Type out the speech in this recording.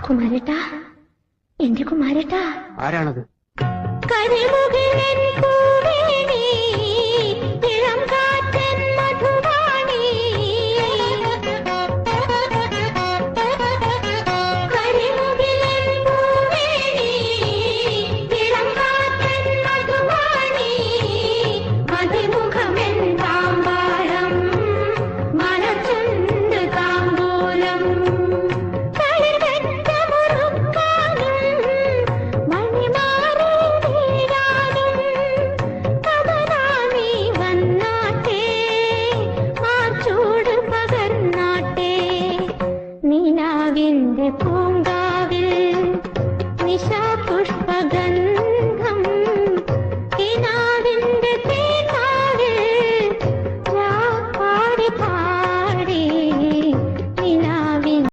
കുമാരേട്ടാ, എന്റെ കുമാരേട്ടാ. ആരാണത്? കരിമുകിലൻ പൂവേണി, ഇളം കാറ്റൻ മധുവാണി. കരിമുകിലൻ പൂവേണി, ഇളം കാറ്റൻ മധുവാണി. മതിമുഖമെൻ താമ്പാളം, മനച്ചുണ്ട് താമ്പൂലം. നിലാവിന്റെ പൂങ്കാവിൽ നിശാപുഷ്പഗന്ധം